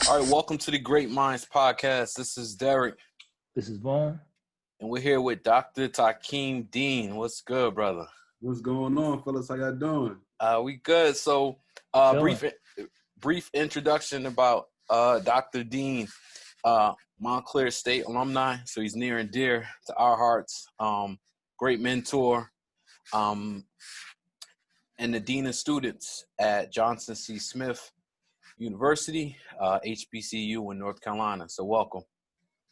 All right, welcome to the Great Minds Podcast. This is Derek. This is Vaughn. And we're here with Dr. Takeem Dean. What's good, brother? What's going on, fellas? How y'all doing? We good. So, brief introduction about Dr. Dean, Montclair State alumni. So he's near and dear to our hearts. Great mentor, and the dean of students at Johnson C. Smith University, HBCU in North Carolina. So welcome.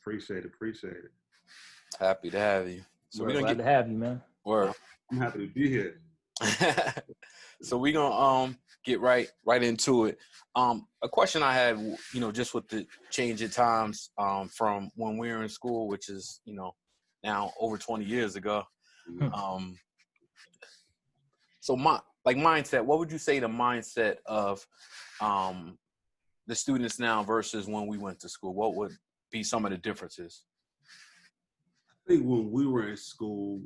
Appreciate it. Happy to have you. So we're glad to have you, man. Word. I'm happy to be here. So we're gonna get right into it. A question I had, just with the change of times from when we were in school, which is now over 20 years ago. Mm-hmm. So mindset. What would you say the mindset of the students now versus when we went to school? What would be some of the differences? I think when we were in school,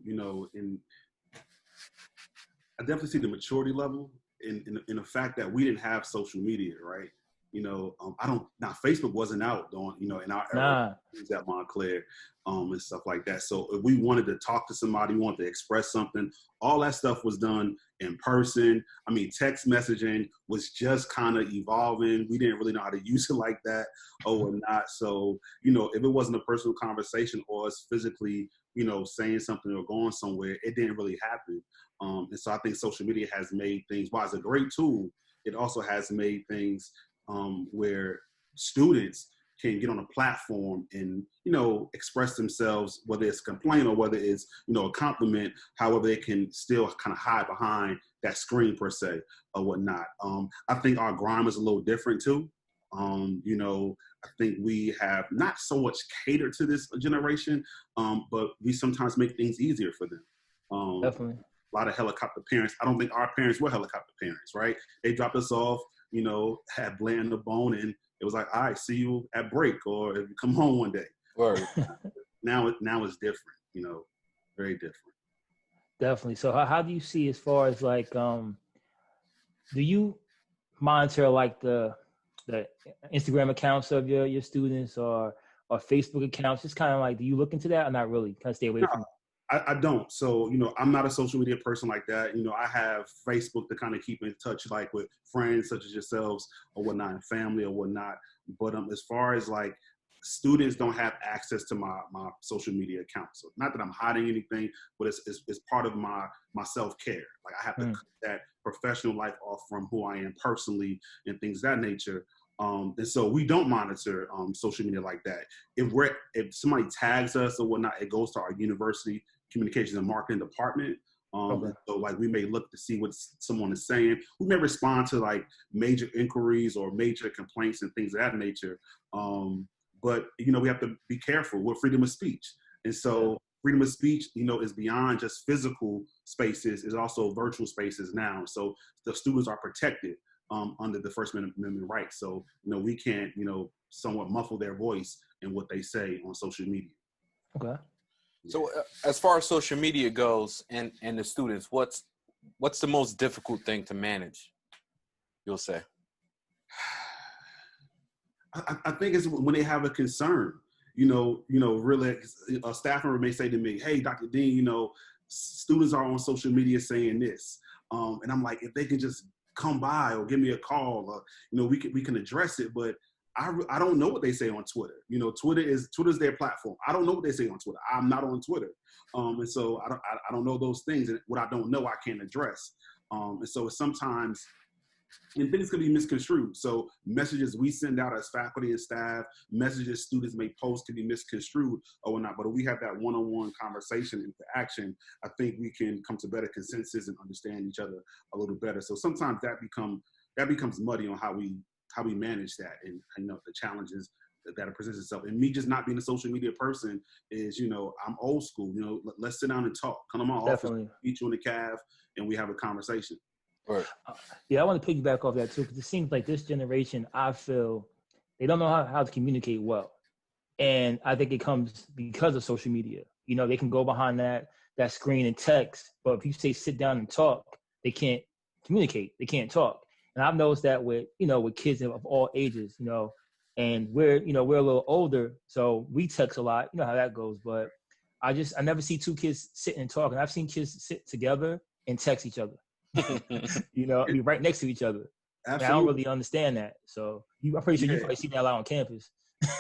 I definitely see the maturity level in the fact that we didn't have social media, right? Facebook wasn't out in our era at Montclair, and stuff like that. So if we wanted to talk to somebody, we wanted to express something, all that stuff was done in person. I mean, text messaging was just kind of evolving. We didn't really know how to use it like that or not. So, if it wasn't a personal conversation or us physically, saying something or going somewhere, it didn't really happen. And so I think social media has made things, while it's a great tool, it also has made things where students can get on a platform and, express themselves, whether it's a complaint or whether it's, a compliment, however they can still kind of hide behind that screen per se or whatnot. I think our grind is a little different too. I think we have not so much catered to this generation, but we sometimes make things easier for them. Definitely. A lot of helicopter parents. I don't think our parents were helicopter parents, right? They dropped us off, had blend in the bone, and it was like, all right, see you at break, or if you come home one day. Word. Now it's different, very different. Definitely. So how do you see as far as like, do you monitor like the Instagram accounts of your students or Facebook accounts? Just kind of like, do you look into that or not really? Kind of stay away from it? I don't. So, I'm not a social media person like that. I have Facebook to kind of keep in touch, like with friends such as yourselves or whatnot, and family or whatnot. But as far as like students don't have access to my social media account. So not that I'm hiding anything, but it's part of my self-care. Like I have to cut that professional life off from who I am personally and things of that nature. And so we don't monitor social media like that. If somebody tags us or whatnot, it goes to our university communications and marketing department. Okay. So like we may look to see what someone is saying. We may respond to like major inquiries or major complaints and things of that nature. But we have to be careful with freedom of speech. And so freedom of speech, is beyond just physical spaces, it's also virtual spaces now. So the students are protected under the First Amendment rights. So, we can't, somewhat muffle their voice in what they say on social media. Okay. So as far as social media goes and the students, what's the most difficult thing to manage, you'll say? I think it's when they have a concern, really a staff member may say to me, hey, Dr. Dean, students are on social media saying this. And I'm like, if they can just come by or give me a call, or, we can address it. But I don't know what they say on Twitter. Twitter's their platform. I don't know what they say on Twitter. I'm not on Twitter. And so I don't know those things. And what I don't know, I can't address. And so sometimes, and things can be misconstrued. So messages we send out as faculty and staff, messages students may post can be misconstrued or whatnot. But if we have that one-on-one conversation, interaction, I think we can come to better consensus and understand each other a little better. So sometimes that becomes muddy on how we manage that, and the challenges that it presents itself. And me just not being a social media person is, I'm old school. Let's sit down and talk. Come to my office, meet you in the cave, and we have a conversation. Right. Yeah, I want to piggyback off that too, because it seems like this generation, I feel, they don't know how to communicate well. And I think it comes because of social media. They can go behind that screen and text, but if you say sit down and talk, they can't communicate. They can't talk. And I've noticed that with kids of all ages, And we're a little older, so we text a lot. You know how that goes. But I never see two kids sitting and talking. I've seen kids sit together and text each other. Right next to each other. Absolutely. I don't really understand that. So I'm pretty sure you probably see that a lot on campus.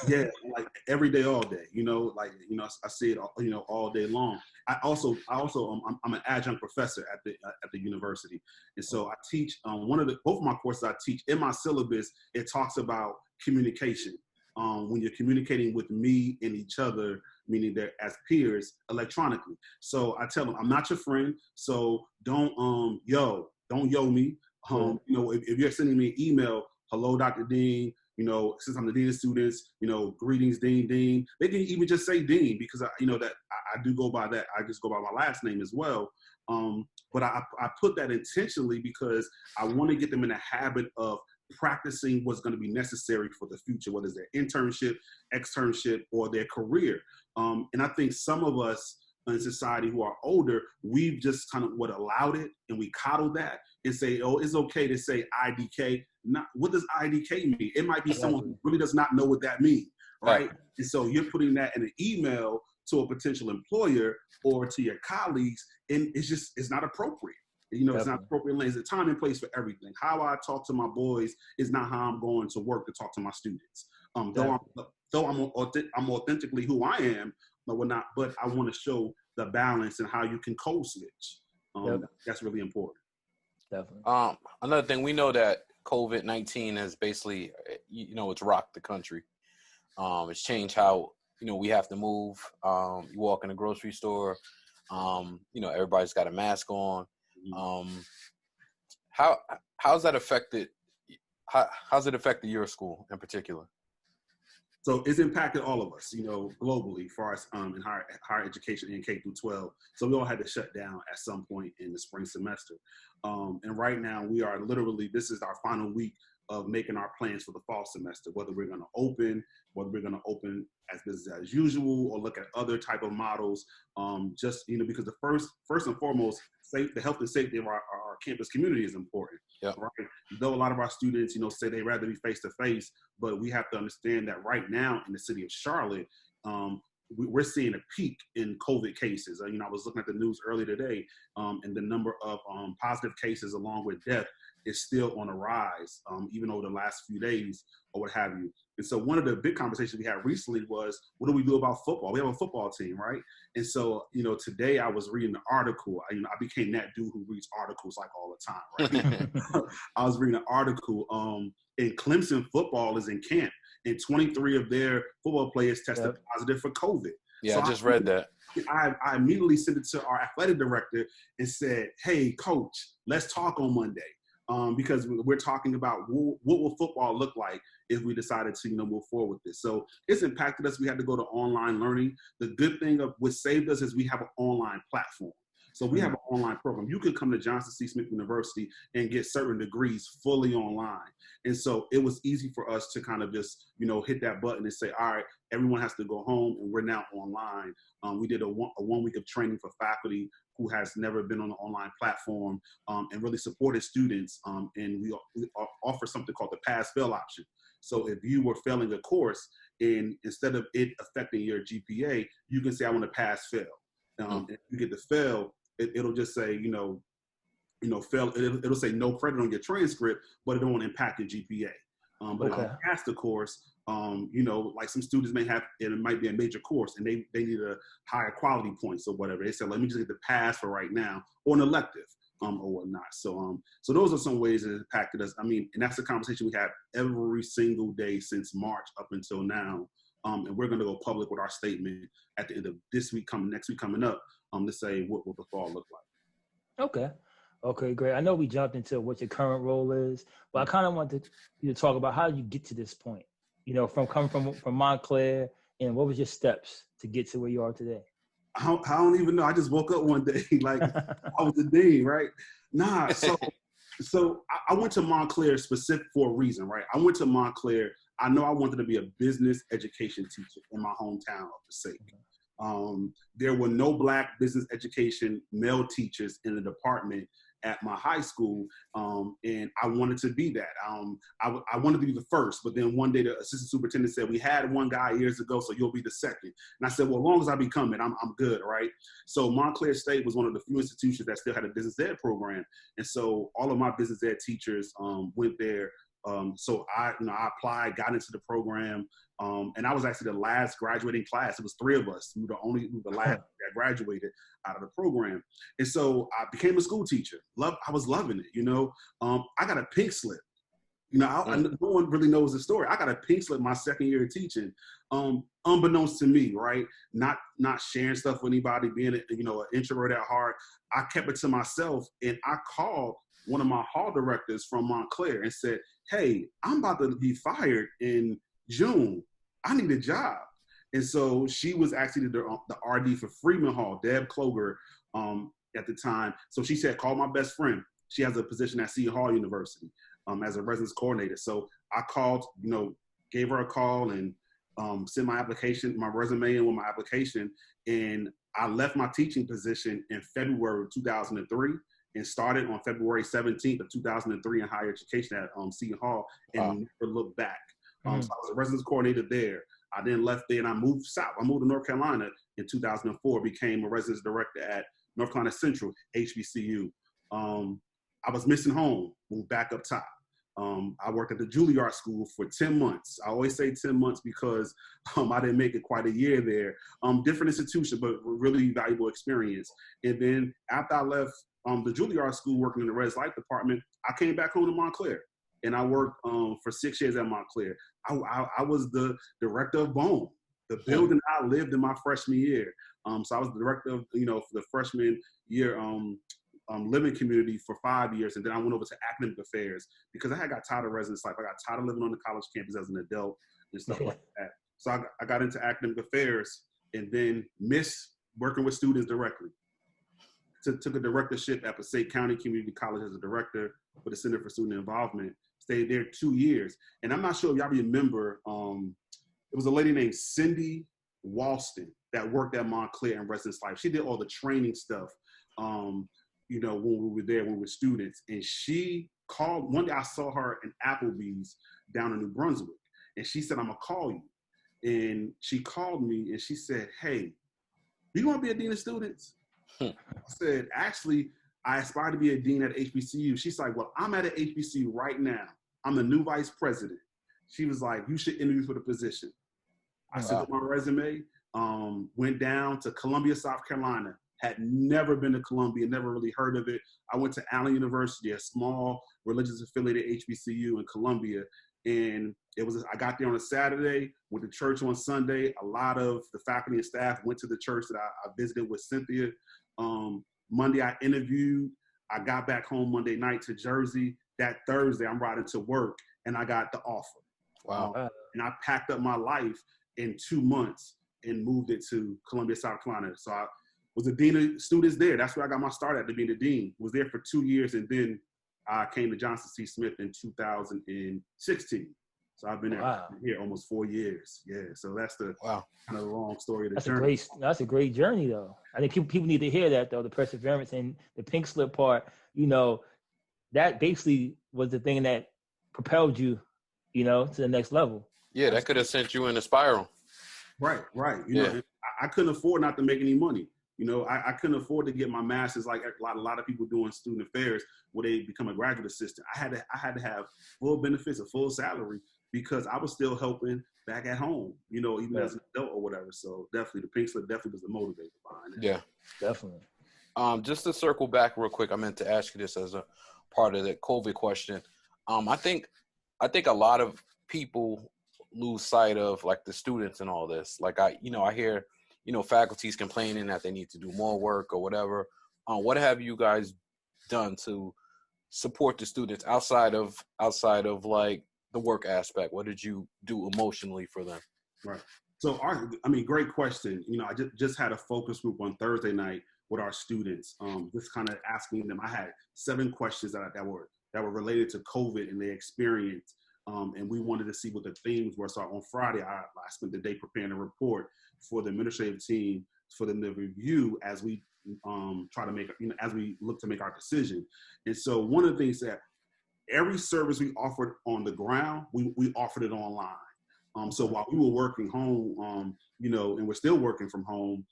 Yeah, like every day, all day. I see it, all day long. I'm an adjunct professor at the university, and so I teach both of my courses. I teach in my syllabus. It talks about communication. When you're communicating with me and each other, meaning they're as peers electronically. So I tell them, I'm not your friend. So don't yo me. If you're sending me an email, hello, Dr. Dean. Since I'm the dean of students, greetings, Dean. They can even just say Dean because I do go by that. I just go by my last name as well. But I put that intentionally because I want to get them in a habit of practicing what's going to be necessary for the future, whether it's their internship, externship, or their career. And I think some of us in society who are older, we've just kind of allowed it, and we coddle that and say, oh, it's okay to say IDK. What does IDK mean? It might be someone who really does not know what that means, right? And so you're putting that in an email to a potential employer or to your colleagues, and it's not appropriate. It's not appropriate. There's a time and place for everything. How I talk to my boys is not how I'm going to work to talk to my students. Though I'm authentically who I am, but I want to show the balance and how you can code switch. That's really important. Definitely. Another thing, we know that COVID-19 has basically, it's rocked the country. It's changed how, we have to move. You walk in a grocery store, everybody's got a mask on. How's that affected? How's it affected your school in particular? So it's impacted all of us, globally, as far as in higher education in K through 12. So we all had to shut down at some point in the spring semester. And right now we are this is our final week of making our plans for the fall semester, whether we're going to open as business as usual or look at other type of models. Because the first and foremost, the health and safety of our campus community is important. Yep. Right? Though a lot of our students, say they'd rather be face to face, but we have to understand that right now in the city of Charlotte, we're seeing a peak in COVID cases. I was looking at the news earlier today, and the number of positive cases along with death is still on a rise, even over the last few days or what have you. And so one of the big conversations we had recently was, what do we do about football? We have a football team, right? And so, today I was reading an article. I became that dude who reads articles like all the time, right? I was reading an article, and Clemson football is in camp, and 23 of their football players tested positive for COVID. Yeah, so I just read that. I immediately sent it to our athletic director and said, hey, coach, let's talk on Monday. Because we're talking about what will football look like if we decided to move forward with this. So it's impacted us. We had to go to online learning. The good thing of what saved us is we have an online platform. So we have an online program. You can come to Johnson C. Smith University and get certain degrees fully online. And so it was easy for us to kind of just, hit that button and say, all right, everyone has to go home and we're now online. We did a 1 week of training for faculty who has never been on an online platform, and really supported students. And we offer something called the pass-fail option. So if you were failing a course, and instead of it affecting your GPA, you can say, I want to pass-fail. If you get to fail, it'll just say, fail. It'll say no credit on your transcript, but it don't impact your GPA. But if you pass the course, like some students may have, and it might be a major course, and they need a higher quality points or whatever. They said, let me just get the pass for right now, or an elective, or whatnot. So those are some ways it impacted us. And that's a conversation we have every single day since March up until now. And we're going to go public with our statement at the end of this week, next week coming up, to say what will the fall look like. Okay, great. I know we jumped into what your current role is, but I kind of wanted you to talk about how you get to this point, from coming from Montclair, and what was your steps to get to where you are today? I don't even know. I just woke up one day like I was the dean, right? Nah. So I went to Montclair specific for a reason, right? I went to Montclair. I know I wanted to be a business education teacher in my hometown of the sake. There were no Black business education male teachers in the department. at my high school, and I wanted to be that. I wanted to be the first, but then one day the assistant superintendent said, we had one guy years ago, so you'll be the second. And I said, well, as long as I become it, I'm good, right? So Montclair State was one of the few institutions that still had a business ed program. And so all of my business ed teachers went there. So I applied, got into the program, and I was actually the last graduating class. It was 3 of us. We were the last that graduated out of the program. And so I became a school teacher. I was loving it, I got a pink slip. No one really knows the story. I got a pink slip my second year of teaching, unbeknownst to me, right? Not sharing stuff with anybody, being an introvert at heart. I kept it to myself, and I called one of my hall directors from Montclair and said, hey, I'm about to be fired in June. I need a job. And so she was actually the RD for Freeman Hall, Deb Kloger, at the time. So she said, call my best friend. She has a position at Seton Hall University as a residence coordinator. So I called, gave her a call and sent my resume in with my application. And I left my teaching position in February of 2003 and started on February 17th of 2003 in higher education at Seton Hall and never looked back. So I was a residence coordinator there. I then left there and I moved south. I moved to North Carolina in 2004, became a residence director at North Carolina Central, HBCU. I was missing home, moved back up top. I worked at the Juilliard School for 10 months. I always say 10 months because I didn't make it quite a year there. Different institution, but really valuable experience. And then after I left the Juilliard School working in the Res Life department, I came back home to Montclair. And I worked for 6 years at Montclair. I was the director of BONE, the building I lived in my freshman year. So I was the director of, for the freshman year living community for 5 years. And then I went over to academic affairs because I got tired of residence life. I got tired of living on the college campus as an adult and stuff like that. So I got into academic affairs and then missed working with students directly. Took a directorship at Passaic County Community College as a director for the Center for Student Involvement. Stayed there 2 years. And I'm not sure if y'all remember, it was a lady named Cindy Walston that worked at Montclair in residence life. She did all the training stuff, when we were there, when we were students. And she called, one day I saw her in Applebee's down in New Brunswick. And she said, I'm gonna call you. And she called me and she said, hey, you want to be a dean of students? I said, actually, I aspire to be a dean at HBCU. She's like, well, I'm at an HBCU right now. I'm the new vice president. She was like, you should interview for the position. I sent my resume, went down to Columbia, South Carolina. Had never been to Columbia, never really heard of it. I went to Allen University, a small religious affiliated HBCU in Columbia. And I got there on a Saturday, went to church on Sunday. A lot of the faculty and staff went to the church that I visited with Cynthia. Monday I interviewed. I got back home Monday night to Jersey. That Thursday I'm riding to work and I got the offer. Wow. And I packed up my life in 2 months and moved it to Columbia, South Carolina. So I was a dean of students there. That's where I got my start at, to be the dean. Was there for 2 years and then I came to Johnson C. Smith in 2016. So I've been here almost 4 years. Yeah, so that's the kind of long story of the journey. That's a great journey, though. I think people need to hear that, though, the perseverance and the pink slip part. That basically was the thing that propelled you, to the next level. Yeah, that could have sent you in a spiral. Right. I couldn't afford not to make any money. I couldn't afford to get my master's like a lot of people doing student affairs where they become a graduate assistant. I had to have full benefits, a full salary, because I was still helping back at home, even as an adult or whatever. So definitely the pink slip definitely was the motivator behind it. Yeah, definitely. Just to circle back real quick, I meant to ask you this as a part of the COVID question. I think a lot of people lose sight of like the students and all this. Like I hear, faculty's complaining that they need to do more work or whatever. What have you guys done to support the students outside of like the work aspect? What did you do emotionally for them? Right. So great question. I just had a focus group on Thursday night with our students, just kind of asking them. I had 7 questions that were related to COVID and their experience. And we wanted to see what the themes were. So on Friday, I spent the day preparing a report for the administrative team for them to review as we try to make, as we look to make our decision. And so one of the things that every service we offered on the ground, we offered it online. So while we were working home, and we're still working from home,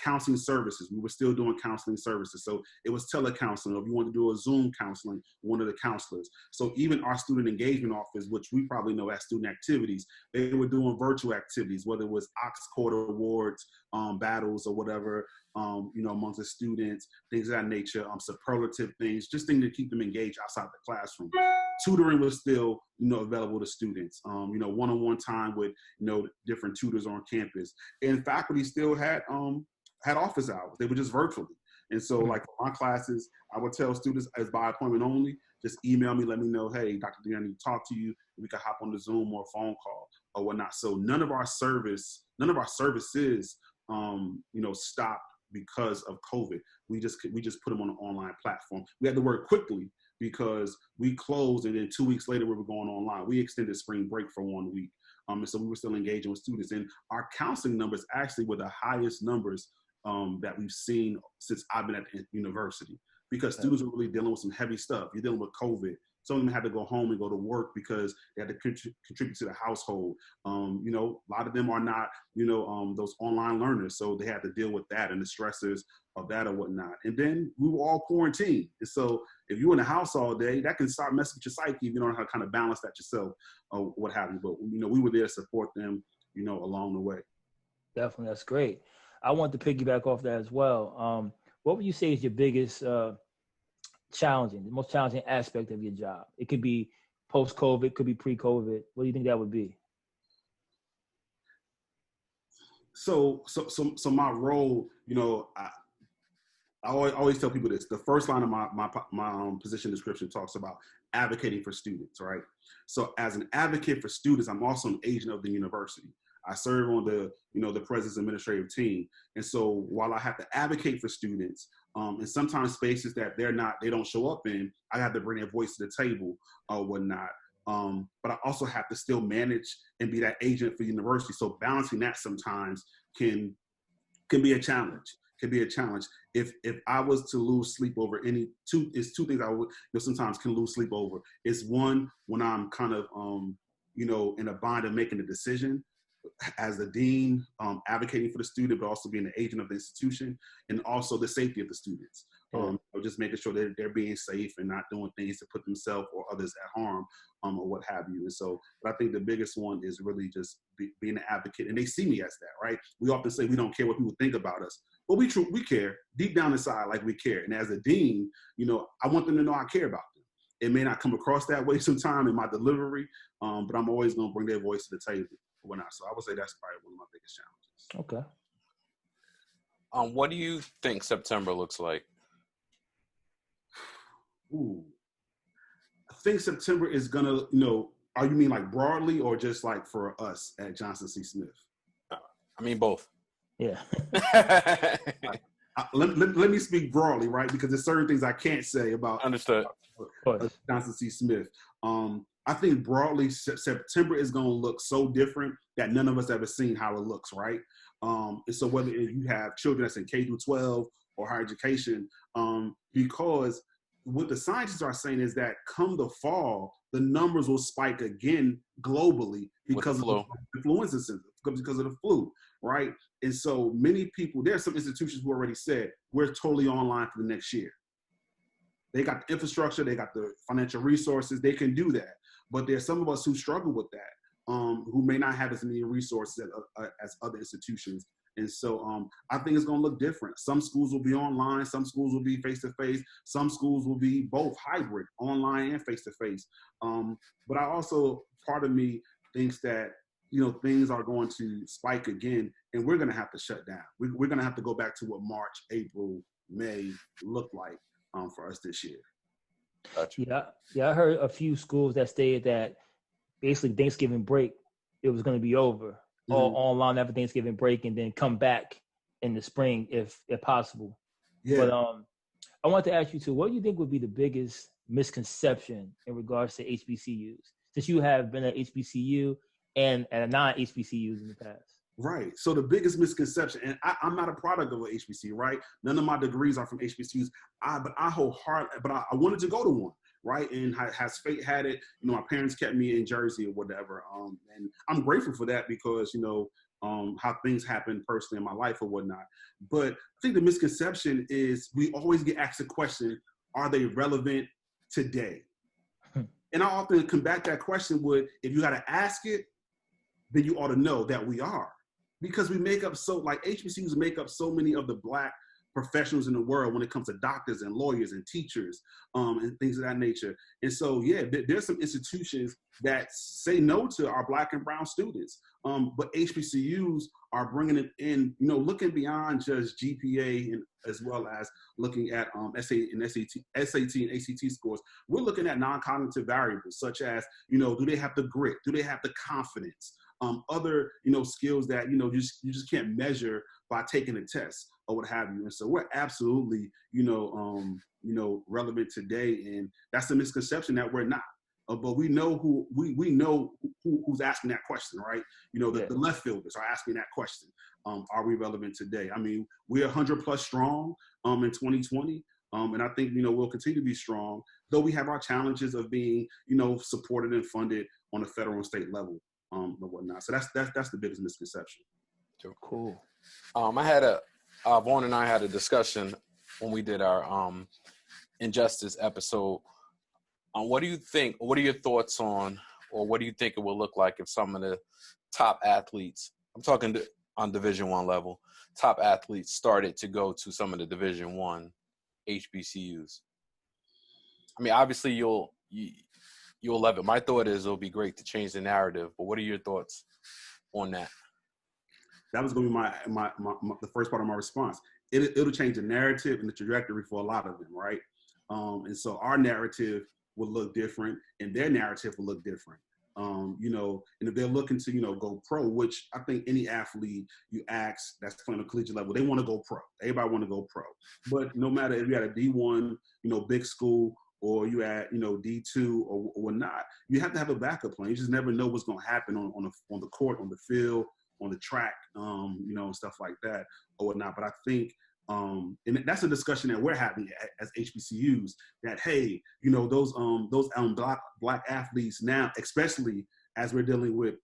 counseling services, we were still doing counseling services. So it was telecounseling. If you want to do a Zoom counseling, one of the counselors. So even our student engagement office, which we probably know as student activities, they were doing virtual activities, whether it was Ox Court Awards, battles or whatever, amongst the students, things of that nature, superlative things, just things to keep them engaged outside the classroom. Tutoring was still, available to students, one-on-one time with, different tutors on campus. And faculty still had office hours. They were just virtually. And so like for my classes, I would tell students as by appointment only, just email me, let me know, hey, Dr. D, I need to talk to you. We could hop on the Zoom or phone call or whatnot. So none of our services, stopped because of COVID. We just put them on an online platform. We had to work quickly because we closed and then 2 weeks later we were going online. We extended spring break for 1 week. And so we were still engaging with students. And our counseling numbers actually were the highest numbers that we've seen since I've been at the university, because students are really dealing with some heavy stuff. You're dealing with COVID. Some of them had to go home and go to work because they had to contribute to the household. A lot of them are not, those online learners. So they had to deal with that and the stresses of that or whatnot. And then we were all quarantined. And so if you're in the house all day, that can start messing with your psyche if you don't know how to kind of balance that yourself or what have you. But, we were there to support them, along the way. Definitely. That's great. I want to piggyback off that as well. What would you say is your biggest the most challenging aspect of your job? It could be post-COVID, it could be pre-COVID. What do you think that would be? So my role, I always tell people this. The first line of my position description talks about advocating for students, right? So as an advocate for students, I'm also an agent of the university. I serve on the president's administrative team. And so while I have to advocate for students, and sometimes spaces that they don't show up in, I have to bring their voice to the table or whatnot. But I also have to still manage and be that agent for the university. So balancing that sometimes can be a challenge. If I was to lose sleep over two things I would sometimes can lose sleep over. It's one, when I'm kind of in a bind of making a decision as the dean, advocating for the student, but also being the agent of the institution, and also the safety of the students. Just making sure that they're being safe and not doing things to put themselves or others at harm, or what have you. And so, but I think the biggest one is really just being an advocate, and they see me as that, right? We often say we don't care what people think about us, but we care deep down inside, like we care. And as a dean, I want them to know I care about them. It may not come across that way sometime in my delivery, but I'm always going to bring their voice to the table. So I would say that's probably one of my biggest challenges. Okay. What do you think September looks like? Ooh, I think September is gonna, you mean like broadly or just like for us at Johnson C. Smith? I mean both. Yeah. Let me speak broadly, right? Because there's certain things I can't say about Johnson C. Smith. I think broadly, September is going to look so different that none of us ever seen how it looks, right? And so whether you have children that's in K through 12 or higher education, because what the scientists are saying is that come the fall, the numbers will spike again globally because of the influenza symptoms, because of the flu, right? And so many people, there are some institutions who already said, we're totally online for the next year. They got the infrastructure, they got the financial resources, they can do that. But there's some of us who struggle with that, who may not have as many resources as other institutions. And so I think it's going to look different. Some schools will be online, some schools will be face-to-face, some schools will be both hybrid, online and face-to-face. But I also, part of me thinks that, things are going to spike again, and we're going to have to shut down. We're going to have to go back to what March, April, May looked like for us this year. Gotcha. Yeah, I heard a few schools that stated that basically Thanksgiving break, it was going to be over. All online after Thanksgiving break, and then come back in the spring if possible. Yeah. But I want to ask you too, what do you think would be the biggest misconception in regards to HBCUs? Since you have been at HBCU and at non-HBCUs in the past. Right. So the biggest misconception, and I'm not a product of an HBCU, right? None of my degrees are from HBCUs. But I I wanted to go to one, right? And has fate had it, my parents kept me in Jersey or whatever. And I'm grateful for that because, how things happen personally in my life or whatnot. But I think the misconception is we always get asked the question, are they relevant today? And I often combat that question with, if you got to ask it, then you ought to know that we are. Because we make up HBCUs make up so many of the Black professionals in the world when it comes to doctors and lawyers and teachers and things of that nature. And so, yeah, there's some institutions that say no to our Black and brown students. But HBCUs are bringing it in, looking beyond just GPA and as well as looking at SAT and ACT scores. We're looking at non-cognitive variables such as, do they have the grit? Do they have the confidence? Other, skills that, you just can't measure by taking a test or what have you. And so we're absolutely, relevant today. And that's the misconception that we're not. But we know who's asking that question, right? The left fielders are asking that question. Are we relevant today? I mean, we're 100+ strong in 2020. And I think, we'll continue to be strong, though we have our challenges of being, supported and funded on a federal and state level. And whatnot. So that's the biggest misconception. Cool. Vaughn and I had a discussion when we did our Injustice episode. What do you think? What are your thoughts on, or what do you think it will look like if some of the top athletes, I'm talking on Division I level, top athletes started to go to some of the Division I HBCUs? I mean, obviously you'll love it. My thought is it'll be great to change the narrative, but what are your thoughts on that? That was going to be my the first part of my response. It'll change the narrative and the trajectory for a lot of them, right? And so our narrative will look different, and their narrative will look different. And if they're looking to, go pro, which I think any athlete you ask that's playing on a collegiate level, they want to go pro. Everybody want to go pro. But no matter if you're at a D1, big school, or you at, D2 or not, you have to have a backup plan. You just never know what's going to happen on the court, on the field, on the track, and stuff like that or whatnot. But I think, and that's a discussion that we're having as HBCUs, that, hey, those black athletes now, especially as we're dealing with,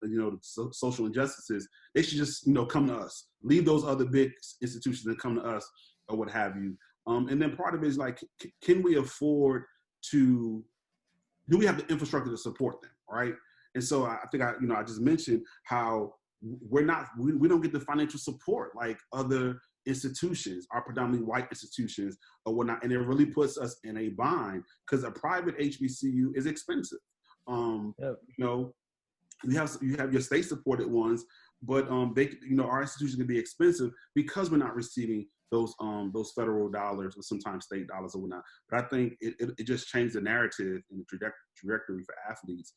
social injustices, they should just, come to us, leave those other big institutions and come to us or what have you. And then part of it is like, can we afford do we have the infrastructure to support them, right? And so I think I just mentioned how we don't get the financial support like other institutions, our predominantly white institutions or whatnot, and it really puts us in a bind because a private HBCU is expensive. You have your state supported ones, but they, our institutions can be expensive because we're not receiving those federal dollars or sometimes state dollars or whatnot. But I think it just changed the narrative and the trajectory for athletes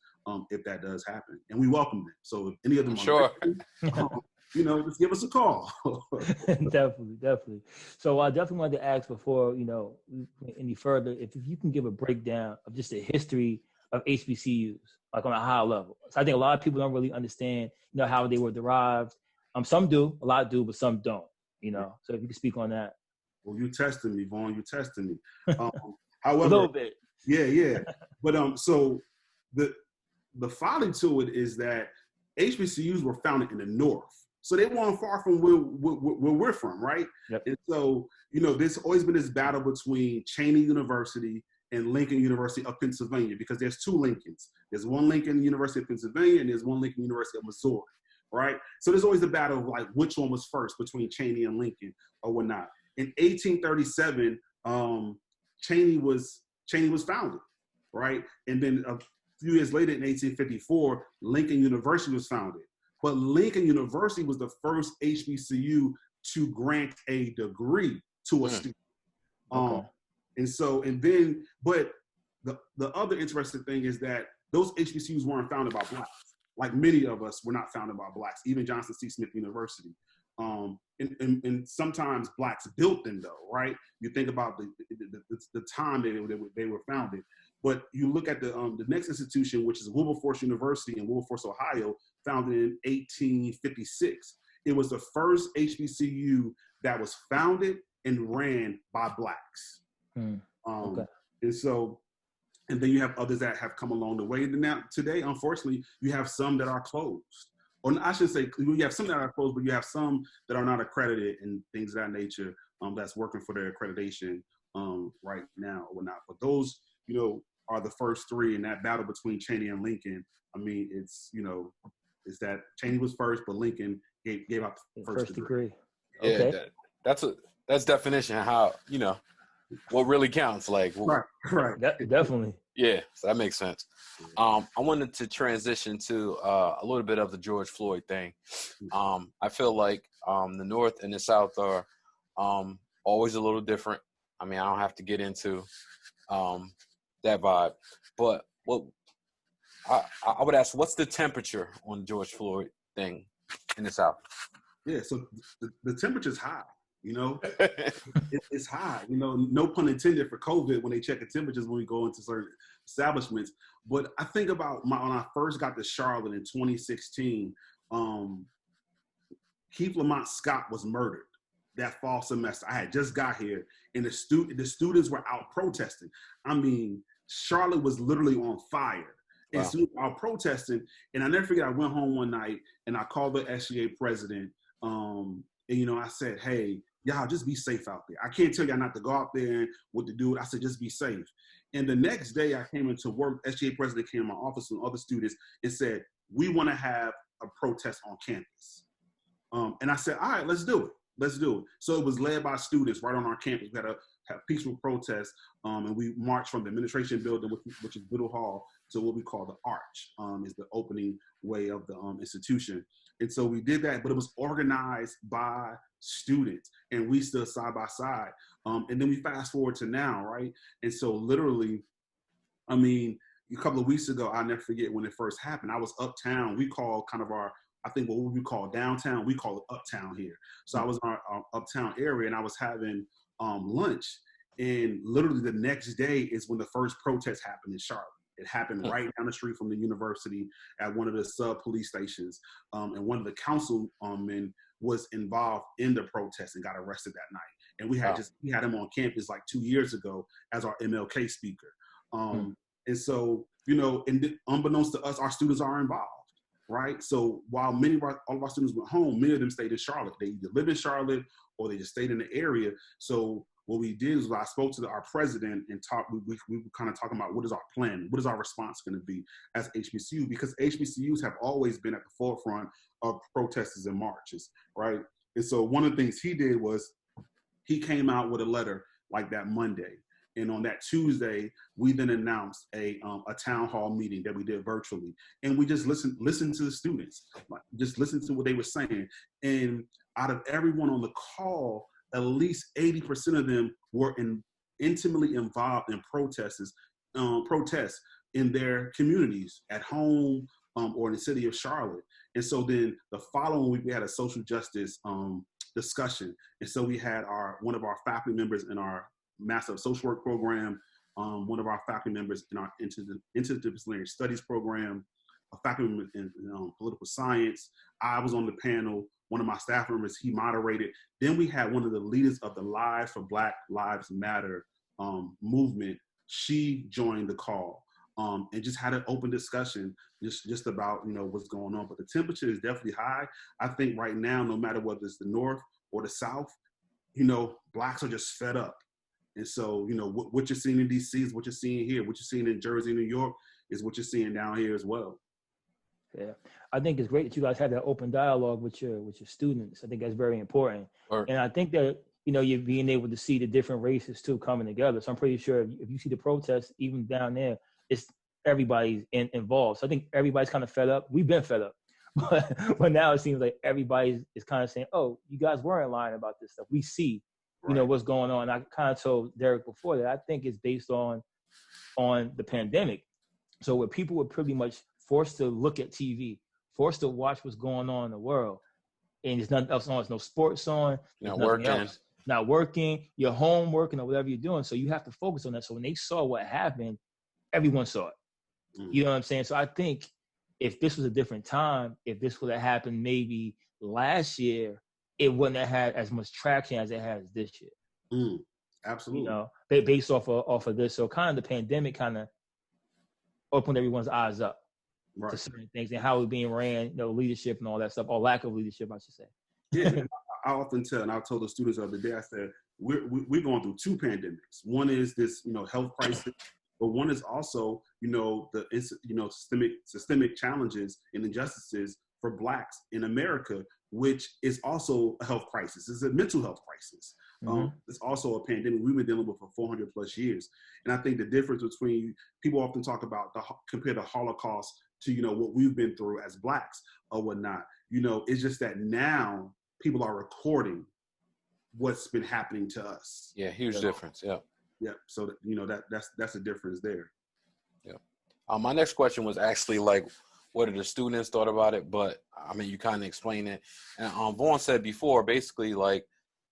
if that does happen, and we welcome them. So if any of them, sure, just give us a call. Definitely. So I definitely wanted to ask before any further, if you can give a breakdown of just the history of HBCUs, like on a high level. So I think a lot of people don't really understand, how they were derived. Some do, a lot do, but some don't. So if you can speak on that. Well, you testing me, Vaughn. You testing me. However, a little bit. Yeah. But so the folly to it is that HBCUs were founded in the North, so they weren't far from where we're from, right? Yep. And so there's always been this battle between Cheney University and Lincoln University of Pennsylvania, because there's two Lincolns. There's one Lincoln University of Pennsylvania and there's one Lincoln University of Missouri. Right? So there's always a battle of like which one was first between Cheney and Lincoln or whatnot. In 1837, Cheney was founded, right? And then a few years later in 1854, Lincoln University was founded. But Lincoln University was the first HBCU to grant a degree to a student. Okay. But the other interesting thing is that those HBCUs weren't founded by Blacks. Like many of us were not founded by Blacks, even Johnson C. Smith University. And sometimes Blacks built them though, right? You think about the time they were founded. But you look at the next institution, which is Wilberforce University in Wilberforce, Ohio, founded in 1856. it was the first HBCU that was founded and ran by Blacks. Okay. And so, and then you have others that have come along the way. And now today, unfortunately, you have some that are closed. Or I should say, you have some that are closed, but you have some that are not accredited and things of that nature that's working for their accreditation right now or not. But those, you know, are the first three in that battle between Cheney and Lincoln. I mean, it's, you know, it's that Cheney was first, but Lincoln gave out the first degree. Okay. Yeah, that's definition of how, you know, what really counts. Like, right. Definitely. Yeah, so that makes sense. I wanted to transition to a little bit of the George Floyd thing. I feel like the North and the South are always a little different. I mean, I don't have to get into that vibe, but what I would ask, what's the temperature on the George Floyd thing in the South? Yeah, so the temperature's high. You know, it's high, you know, no pun intended for COVID when they check the temperatures when we go into certain establishments. But I think about when I first got to Charlotte in 2016, Keith Lamont Scott was murdered that fall semester. I had just got here and the students were out protesting. I mean, Charlotte was literally on fire. Wow. And students were out protesting. And I never forget, I went home one night and I called the SGA president. And, you know, I said, hey, y'all just be safe out there. I can't tell y'all not to go out there and what to do. I said, just be safe. And the next day I came into work, SGA president came in my office and other students and said, we want to have a protest on campus. And I said, all right, let's do it. Let's do it. So it was led by students right on our campus. We had a peaceful protest and we marched from the administration building, which is Biddle Hall, to what we call the Arch, is the opening way of the institution. And so we did that, but it was organized by students and we stood side by side. And then we fast forward to now, right? And so literally, I mean, a couple of weeks ago, I'll never forget when it first happened. I was uptown. We call kind of I think what we call downtown, we call it uptown here. So I was in our uptown area and I was having lunch. And literally the next day is when the first protest happened in Charlotte. It happened right down the street from the university at one of the sub-police stations. And one of the councilmen was involved in the protest and got arrested that night. And we had him on campus like 2 years ago as our MLK speaker. And so, you know, and unbeknownst to us, our students are involved, right? So while all of our students went home, many of them stayed in Charlotte. They either live in Charlotte or they just stayed in the area. So what we did is I spoke to our president and we were kind of talking about what is our plan? What is our response going to be as HBCU? Because HBCUs have always been at the forefront of protests and marches, right? And so one of the things he did was he came out with a letter like that Monday. And on that Tuesday, we then announced a town hall meeting that we did virtually. And we just listened to the students, just listened to what they were saying. And out of everyone on the call, at least 80% of them were intimately involved in protests in their communities, at home or in the city of Charlotte. And so then the following week, we had a social justice discussion. And so we had one of our faculty members in our Master of Social Work program, one of our faculty members in our interdisciplinary studies program, a faculty member in political science. I was on the panel. One of my staff members, he moderated. Then we had one of the leaders of the Lives for Black Lives Matter movement. She joined the call and just had an open discussion just about, you know, what's going on. But the temperature is definitely high. I think right now, no matter whether it's the North or the South, you know, Blacks are just fed up. And so, you know, what you're seeing in DC is what you're seeing here. What you're seeing in Jersey, New York is what you're seeing down here as well. Yeah, I think it's great that you guys have that open dialogue with your students. I think that's very important. Right. And I think that, you know, you're being able to see the different races too coming together. So I'm pretty sure if you see the protests, even down there, it's everybody's involved. So I think everybody's kind of fed up. We've been fed up. But now it seems like everybody is kind of saying, oh, you guys weren't lying about this stuff. We see, you know, what's going on. I kind of told Derek before that I think it's based on the pandemic. So where people were pretty much forced to look at TV, forced to watch what's going on in the world, and there's nothing else on. There's no sports on. Not working. You're home working or whatever you're doing. So you have to focus on that. So when they saw what happened, everyone saw it. You know what I'm saying? So I think if this was a different time, if this would have happened maybe last year it wouldn't have had as much traction as it has this year. Absolutely. You know, based off of this. So kind of the pandemic kind of opened everyone's eyes up to certain things and how it's being ran, you know, leadership and all that stuff, or lack of leadership, I should say. Yeah, I often tell, and I told the students the other day, I said, we're going through two pandemics. One is this, you know, health crisis, but one is also, you know, the systemic challenges and injustices for Blacks in America, which is also a health crisis. It's a mental health crisis. It's also a pandemic we've been dealing with for 400 plus years. And I think the difference between, people often talk about compare the Holocaust to, you know, what we've been through as Blacks or whatnot. You know, it's just that now people are recording what's been happening to us. Yeah, huge difference. Yeah. Yeah. So, you know, that's the difference there. Yeah. My next question was actually like, what did the students thought about it? But I mean, you kind of explained it. And Vaughn said before, basically, like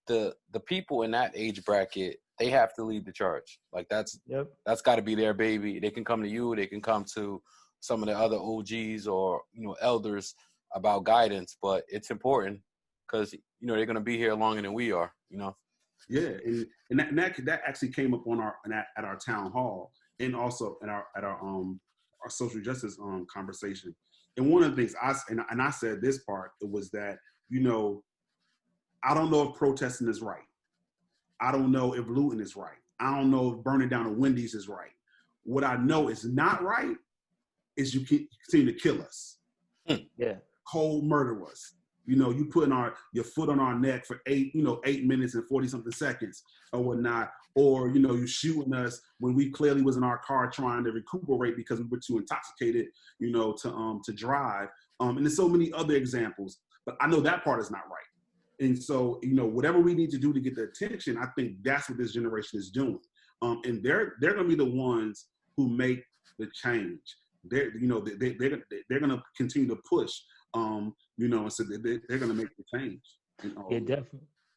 the people in that age bracket, they have to lead the charge. Like that's got to be their baby. They can come to you. They can come to some of the other OGs or, you know, elders about guidance. But it's important because, you know, they're going to be here longer than we are, you know? Yeah. And that actually came up at our town hall and also at our social justice conversation. And one of the things I said this part, it was that, you know, I don't know if protesting is right. I don't know if looting is right. I don't know if burning down a Wendy's is right. What I know is not right is you continue to kill us. Yeah. Cold murder us. You know, you putting your foot on our neck for 8 minutes and 40 something seconds or whatnot. Or, you know, you shooting us when we clearly was in our car trying to recuperate because we were too intoxicated, you know, to drive. And there's so many other examples, but I know that part is not right. And so, you know, whatever we need to do to get the attention, I think that's what this generation is doing. And they're going to be the ones who make the change. They're going to continue to push, you know, and so they're going to make the change. Yeah,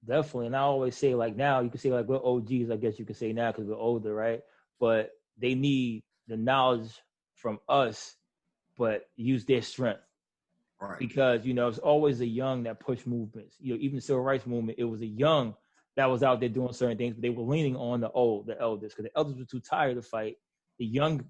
definitely. And I always say, like, now you can say, like, we're OGs, I guess you can say now because we're older, right? But they need the knowledge from us, but use their strength. Right. Because, you know, it's always the young that push movements. You know, even the civil rights movement, it was the young that was out there doing certain things, but they were leaning on the elders, because the elders were too tired to fight. The young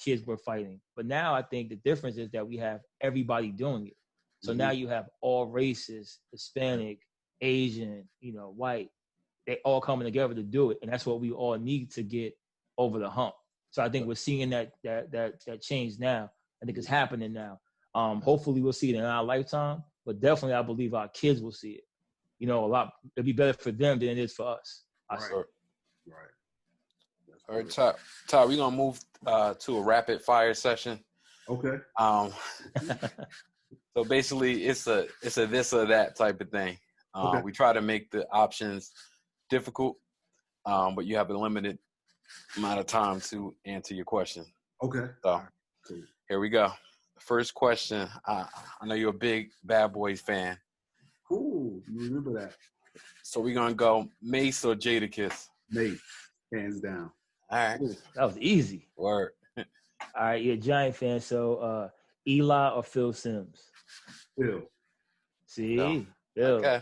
kids were fighting. But now I think the difference is that we have everybody doing it. So now you have all races, Hispanic, Asian, you know, white, they all coming together to do it. And that's what we all need to get over the hump. So I think we're seeing that change now. I think it's happening now. Hopefully we'll see it in our lifetime, but definitely I believe our kids will see it. You know, it'll be better for them than it is for us. Right. All right, Todd, we're gonna move to a rapid fire session. Okay. So basically it's a this or that type of thing. Okay. We try to make the options difficult, but you have a limited amount of time to answer your question. Okay. So here we go. First question. I know you're a big Bad Boys fan. Cool. You remember that. So we're going to go Mace or Jadakiss? Mace, hands down. All right. Ooh, that was easy. Word. All right, you're a Giant fan. So Eli or Phil Simms? Phil. See? Phil. Okay.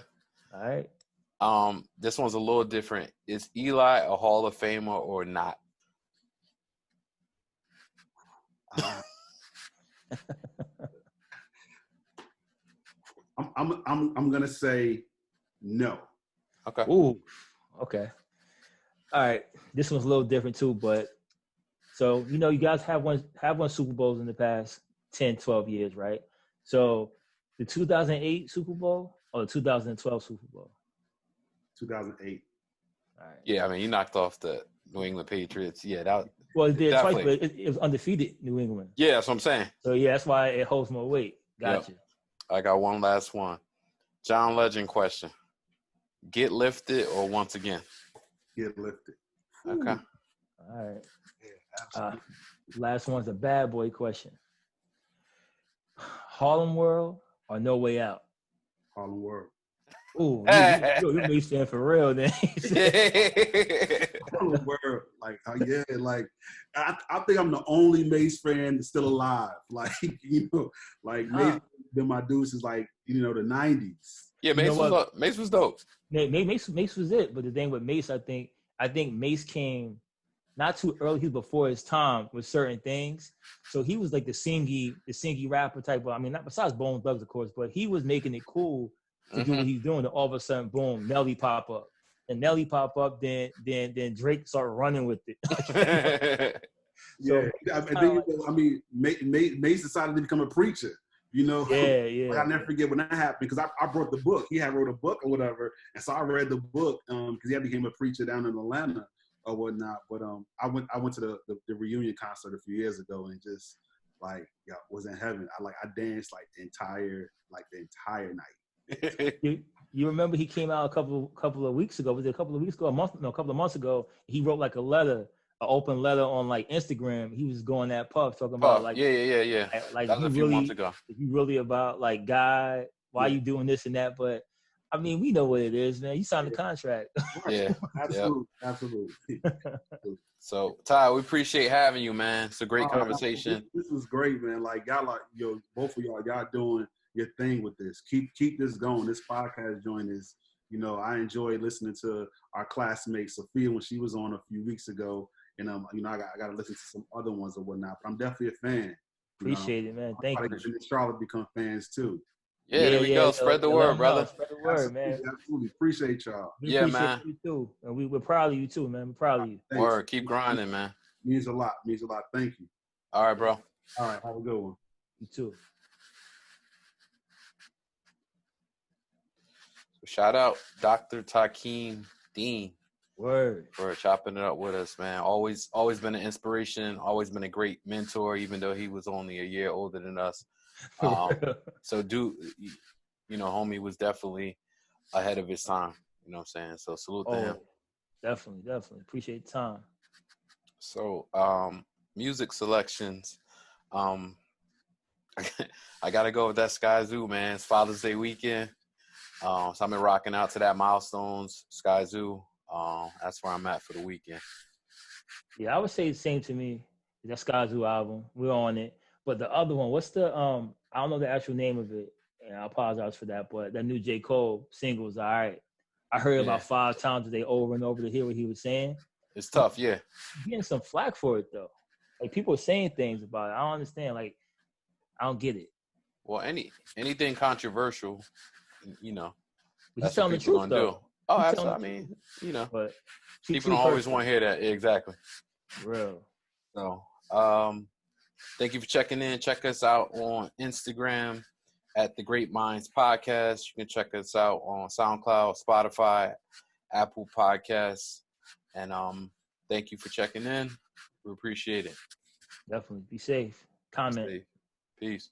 All right. This one's a little different. Is Eli a Hall of Famer or not? I'm gonna say no. Okay. Ooh. Okay. All right. This one's a little different too, but so you know, you guys have won Super Bowls in the past 10, 12 years, right? So the 2008 Super Bowl or the 2012 Super Bowl? 2008. All right. Yeah, I mean, you knocked off the New England Patriots. Yeah, that. Well, it did twice, definitely. but it was undefeated New England. Yeah, that's what I'm saying. So yeah, that's why it holds more weight. Gotcha. Yep. I got one last one. John Legend question. Get lifted or once again? Get lifted. Okay. All right. Yeah, absolutely. Last one's a bad boy question. Harlem World or No Way Out? Harlem World. Oh, you Mace fan for real then. Word, like, yeah, like I think I'm the only Mace fan that's still alive. Like, you know, like Mace been my dude since like, you know, the 90s. Yeah, Mace was dope. Mace was it. But the thing with Mace, I think Mace came not too early. He was before his time with certain things. So he was like the singy rapper type of, I mean, not besides Bone Thugs, of course, but he was making it cool to do what he's doing. And all of a sudden, boom, Nelly pop up. And Nelly pop up, then Drake started running with it. Yeah, I mean, Mace decided to become a preacher. You know, yeah. Like, I'll never forget when that happened because I brought the book. He had wrote a book or whatever, and so I read the book because he had became a preacher down in Atlanta or whatnot. But I went to the reunion concert a few years ago and just like was in heaven. I danced like the entire night. You remember he came out a couple of weeks ago? Was it a couple of weeks ago? A couple of months ago. He wrote like an open letter on like Instagram. He was going that puff talking about like yeah. Like that was a few months ago. If you really about like God, why you doing this and that? But I mean, we know what it is, man. You signed the contract. Yeah, absolutely. So Ty, we appreciate having you, man. It's a great conversation. This was great, man. Like y'all, both of y'all doing your thing with this. Keep this going. This podcast joint is, you know, I enjoy listening to our classmate Sophia when she was on a few weeks ago, and you know, I got to listen to some other ones or whatnot. But I'm definitely a fan. Appreciate it, man. Thank you. And Charlotte become fans too. Yeah, there we go. Spread the word, brother. Spread the word, man. Absolutely. Appreciate y'all. We appreciate man. You too, and we're proud of you too, man. We're proud of you. Thanks. Word. Keep grinding, man. Means a lot. Thank you. All right, bro. All right. Have a good one. You too. Shout out Dr. Takeem Dean. Word. For chopping it up with us, man. Always been an inspiration, always been a great mentor, even though he was only a year older than us. So you know, homie was definitely ahead of his time. You know what I'm saying? So salute to him. Definitely. Appreciate the time. So music selections. I gotta go with that Sky Zoo, man. It's Father's Day weekend. So I've been rocking out to that Milestones, Sky Zoo. That's where I'm at for the weekend. Yeah, I would say the same to me. That Sky Zoo album, we're on it. But the other one, what's the I don't know the actual name of it, and I apologize for that. But that new J. Cole single is all right. I heard about 5 times today over and over to hear what he was saying. It's tough, yeah. He's getting some flack for it though. Like people are saying things about it. I don't understand. Like I don't get it. Well, anything controversial, you know, But he's telling the truth though. Do. Oh, absolutely. I mean, you know, but people don't always want to hear that. Exactly. Real. So, thank you for checking in. Check us out on Instagram at The Great Minds Podcast. You can check us out on SoundCloud, Spotify, Apple Podcasts. And thank you for checking in. We appreciate it. Definitely. Be safe. Comment. Peace.